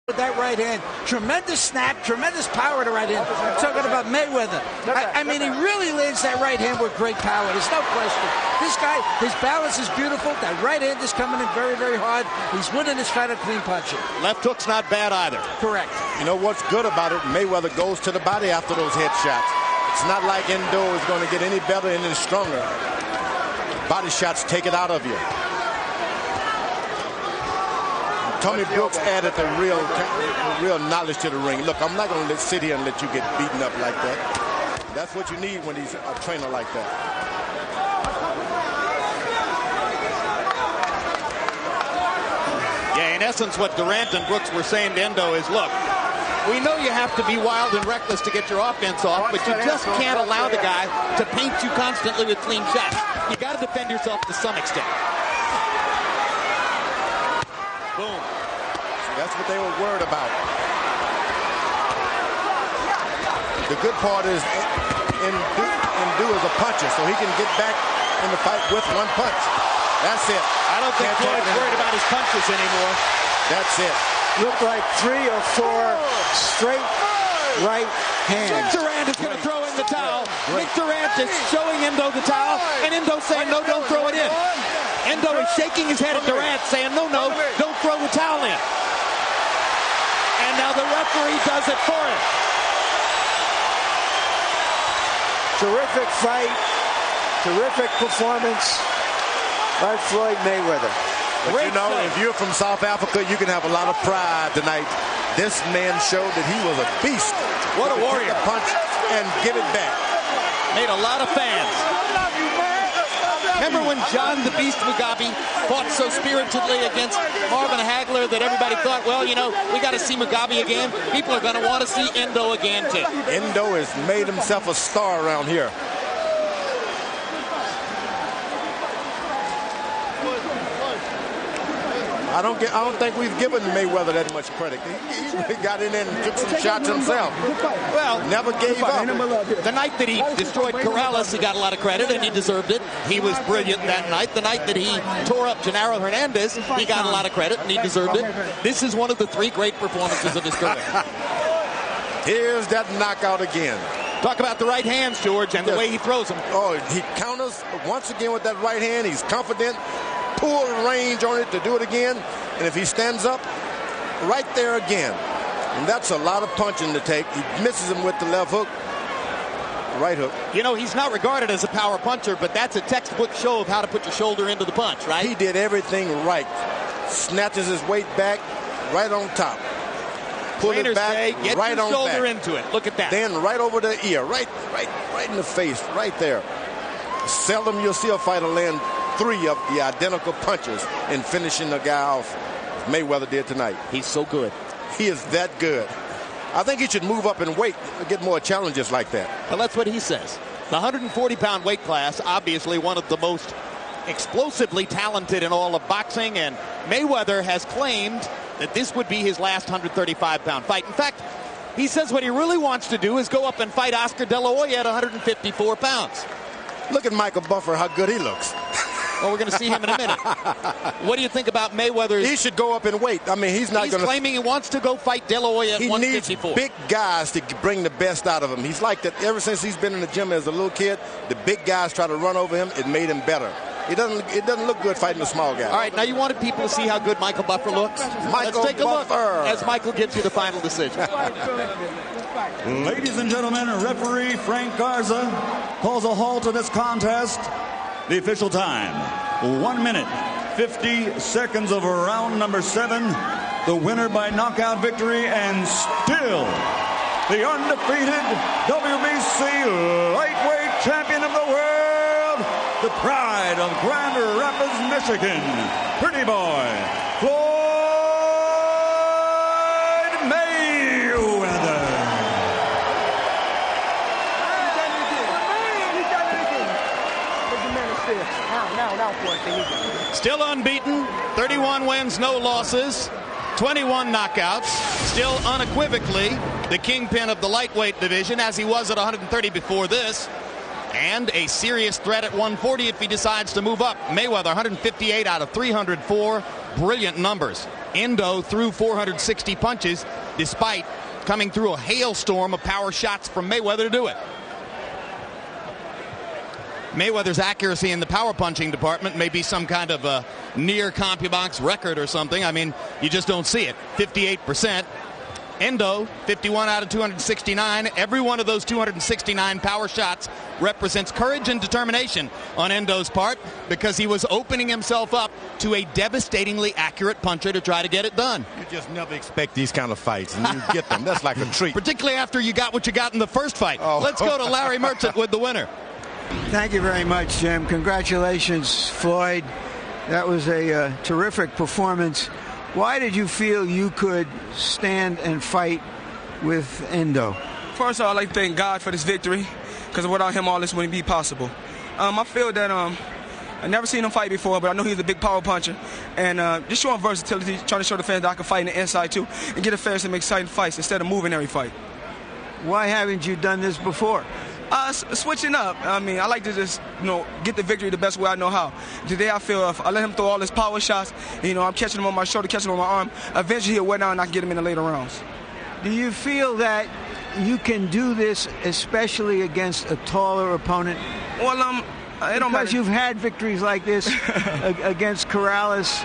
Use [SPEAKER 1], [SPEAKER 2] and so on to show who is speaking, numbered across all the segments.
[SPEAKER 1] With that right hand, tremendous snap, tremendous power to right hand. Talking about Mayweather. I mean, he really lands that right hand with great power. There's no question. This guy, his balance is beautiful. That right hand is coming in very, very hard. He's winning this fight on clean punching.
[SPEAKER 2] Left hook's not bad either.
[SPEAKER 1] Correct.
[SPEAKER 3] You know what's good about it? Mayweather goes to the body after those headshots. It's not like Endo is going to get any better and any stronger. Body shots take it out of you. Tony Brooks added the real knowledge to the ring. Look, I'm not going to sit here and let you get beaten up like that. That's what you need when he's a trainer like that.
[SPEAKER 2] Yeah, in essence, what Durant and Brooks were saying to Endo is, look, we know you have to be wild and reckless to get your offense off, but you just can't allow the guy to paint you constantly with clean shots. You got to defend yourself to some extent. Boom.
[SPEAKER 3] That's what they were worried about. The good part is Endo is a puncher, so he can get back in the fight with one punch. That's it.
[SPEAKER 2] I don't think Floyd's worried about his punches anymore.
[SPEAKER 3] That's it.
[SPEAKER 1] Looked like 3 or 4 straight right hands.
[SPEAKER 2] Nick Durant is going to throw in the towel. Nick Durant is showing Endo the towel, and Endo saying, no, don't throw it in. Endo is shaking his head at Durant, saying, no, don't throw the towel in. And now the referee does it for him.
[SPEAKER 1] Terrific fight. Terrific performance by Floyd Mayweather.
[SPEAKER 3] But you know, if you're from South Africa, you can have a lot of pride tonight. This man showed that he was a beast.
[SPEAKER 2] What a warrior.
[SPEAKER 3] Take a punch and give it back.
[SPEAKER 2] Made a lot of fans. Remember when John the Beast Mugabe fought so spiritedly against Marvin Hagler that everybody thought, well, you know, we got to see Mugabe again. People are going to want to see Endo again, too.
[SPEAKER 3] Endo has made himself a star around here. I don't think we've given Mayweather that much credit. He got in there and took some shots himself.
[SPEAKER 2] Well,
[SPEAKER 3] never gave up.
[SPEAKER 2] The night that he destroyed Corrales, he got a lot of credit, and he deserved it. He was brilliant that night. The night that he tore up Genaro Hernandez, he got a lot of credit, and he deserved it. This is one of the 3 great performances of his career.
[SPEAKER 3] Here's that knockout again.
[SPEAKER 2] Talk about the right hands, George, and the way he throws them.
[SPEAKER 3] Oh, he counters once again with that right hand. He's confident. Pull range on it to do it again, and if he stands up, right there again. And that's a lot of punching to take. He misses him with the left hook, right hook.
[SPEAKER 2] You know, he's not regarded as a power puncher, but that's a textbook show of how to put your shoulder into the punch, right?
[SPEAKER 3] He did everything right. Snatches his weight back, right on top. Pull it back,
[SPEAKER 2] get
[SPEAKER 3] right
[SPEAKER 2] your
[SPEAKER 3] on
[SPEAKER 2] shoulder
[SPEAKER 3] back.
[SPEAKER 2] into it. Look at that.
[SPEAKER 3] Then right over the ear, right in the face, right there. Seldom you'll see a fighter land 3 of the identical punches in finishing the guy off. Mayweather did tonight.
[SPEAKER 2] He's so good.
[SPEAKER 3] He is that good. I think he should move up in weight, get more challenges like that.
[SPEAKER 2] Well, that's what he says. The 140-pound weight class, obviously one of the most explosively talented in all of boxing, and Mayweather has claimed that this would be his last 135-pound fight. In fact, he says what he really wants to do is go up and fight Oscar De La Hoya at 154 pounds.
[SPEAKER 3] Look at Michael Buffer, how good he looks.
[SPEAKER 2] Well, we're going to see him in a minute. What do you think about Mayweather?
[SPEAKER 3] He should go up in weight. I mean, he's not going to...
[SPEAKER 2] He's claiming he wants to go fight De La Hoya at 154.
[SPEAKER 3] He needs big guys to bring the best out of him. He's like that ever since he's been in the gym as a little kid. The big guys try to run over him. It made him better. It doesn't look good fighting a small guy.
[SPEAKER 2] All right, now you wanted people to see how good Michael Buffer looks. Let's take a look as Michael gives you the final decision.
[SPEAKER 4] Ladies and gentlemen, referee Frank Garza calls a halt to this contest. The official time, 1 minute, 50 seconds of round number 7. The winner by knockout victory and still the undefeated WBC lightweight champion of the world, the pride of Grand Rapids, Michigan, pretty boy, Floyd Mayweather.
[SPEAKER 2] Still unbeaten, 31 wins, no losses, 21 knockouts, still unequivocally the kingpin of the lightweight division, as he was at 130 before this, and a serious threat at 140 if he decides to move up. Mayweather, 158 out of 304. brilliant numbers. Endo threw 460 punches despite coming through a hailstorm of power shots from Mayweather to do it. Mayweather's accuracy in the power punching department may be some kind of a near CompuBox record or something. I mean, you just don't see it. 58%. Endo, 51 out of 269. Every one of those 269 power shots represents courage and determination on Endo's part, because he was opening himself up to a devastatingly accurate puncher to try to get it done.
[SPEAKER 3] You just never expect these kind of fights, and you get them. That's like a treat.
[SPEAKER 2] Particularly after you got what you got in the first fight. Oh. Let's go to Larry Merchant with the winner.
[SPEAKER 1] Thank you very much, Jim. Congratulations, Floyd. That was a terrific performance. Why did you feel you could stand and fight with Endo?
[SPEAKER 5] First of all, I'd like to thank God for this victory, because without him, all this wouldn't be possible. I feel that I've never seen him fight before, but I know he's a big power puncher. And just showing versatility, trying to show the fans that I can fight in the inside, too, and get the fans some exciting fights instead of moving every fight.
[SPEAKER 1] Why haven't you done this before?
[SPEAKER 5] Switching up. I mean, I like to just, get the victory the best way I know how. Today, I feel if I let him throw all his power shots, I'm catching him on my shoulder, catching him on my arm, eventually he'll wear down and I can get him in the later rounds.
[SPEAKER 1] Do you feel that you can do this, especially against a taller opponent?
[SPEAKER 5] Well, it don't matter.
[SPEAKER 1] Because you've had victories like this against Corrales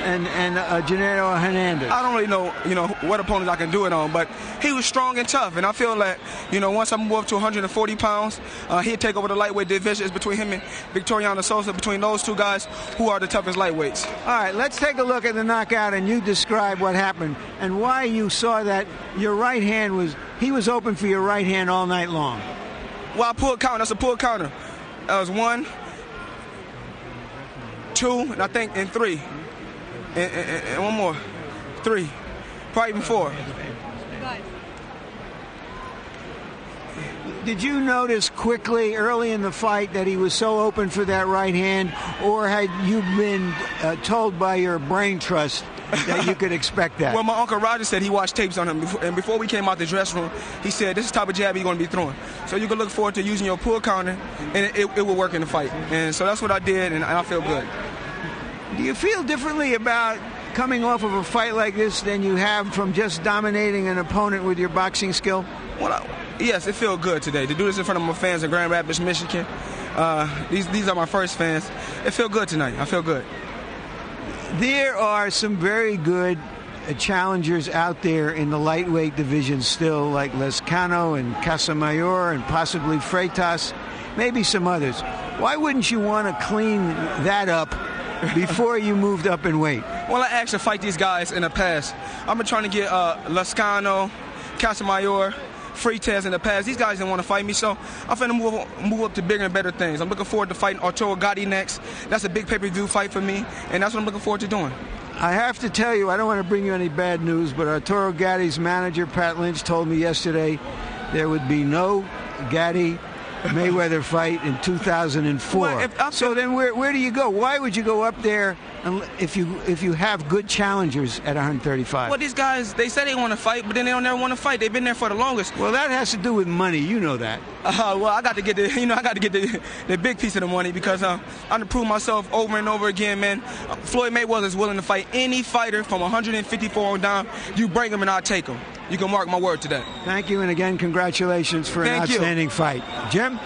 [SPEAKER 1] and Gennaro Hernandez.
[SPEAKER 5] I don't really know, what opponents I can do it on, but he was strong and tough, and I feel that, once I move up to 140 pounds, he'll take over the lightweight division. It's between him and Victoriano Sosa, between those two guys who are the toughest lightweights.
[SPEAKER 1] All right, let's take a look at the knockout, and you describe what happened and why you saw that your right hand he was open for your right hand all night long.
[SPEAKER 5] Well, I pulled counter. That's a pull counter. That was 1, 2, and I think and 3. And one more. 3. Probably even 4.
[SPEAKER 1] Did you notice quickly early in the fight that he was so open for that right hand, or had you been told by your brain trust that you could expect that?
[SPEAKER 5] Well, my Uncle Roger said he watched tapes on him, and before we came out the dressing room, he said, this is the type of jab he's going to be throwing. So you can look forward to using your pull counter, and it will work in the fight. And so that's what I did, and I feel good.
[SPEAKER 1] Do you feel differently about coming off of a fight like this than you have from just dominating an opponent with your boxing skill?
[SPEAKER 5] Well, yes, it feels good today to do this in front of my fans in Grand Rapids, Michigan. These are my first fans. It feels good tonight. I feel good.
[SPEAKER 1] There are some very good challengers out there in the lightweight division still, like Lescano and Casamayor and possibly Freitas, maybe some others. Why wouldn't you want to clean that up before you moved up in weight?
[SPEAKER 5] Well, I actually fight these guys in the past. I've been trying to get Lescano, Casamayor, Freitas in the past. These guys didn't want to fight me, so I'm finna move up to bigger and better things. I'm looking forward to fighting Arturo Gatti next. That's a big pay-per-view fight for me, and that's what I'm looking forward to doing.
[SPEAKER 1] I have to tell you, I don't want to bring you any bad news, but Arturo Gatti's manager, Pat Lynch, told me yesterday there would be no Gatti Mayweather fight in 2004. Well, so then where do you go? Why would you go up there if you have good challengers at 135?
[SPEAKER 5] Well, these guys, they say they want to fight, but then they don't never want to fight. They've been there for the longest.
[SPEAKER 1] Well, that has to do with money. You know that.
[SPEAKER 5] Well, I got to get the big piece of the money, because I have to prove myself over and over again, man. Floyd Mayweather is willing to fight any fighter from 154 on down. You bring him and I'll take him. You can mark my word to that.
[SPEAKER 1] Thank you, and again, congratulations for an outstanding fight. Jim?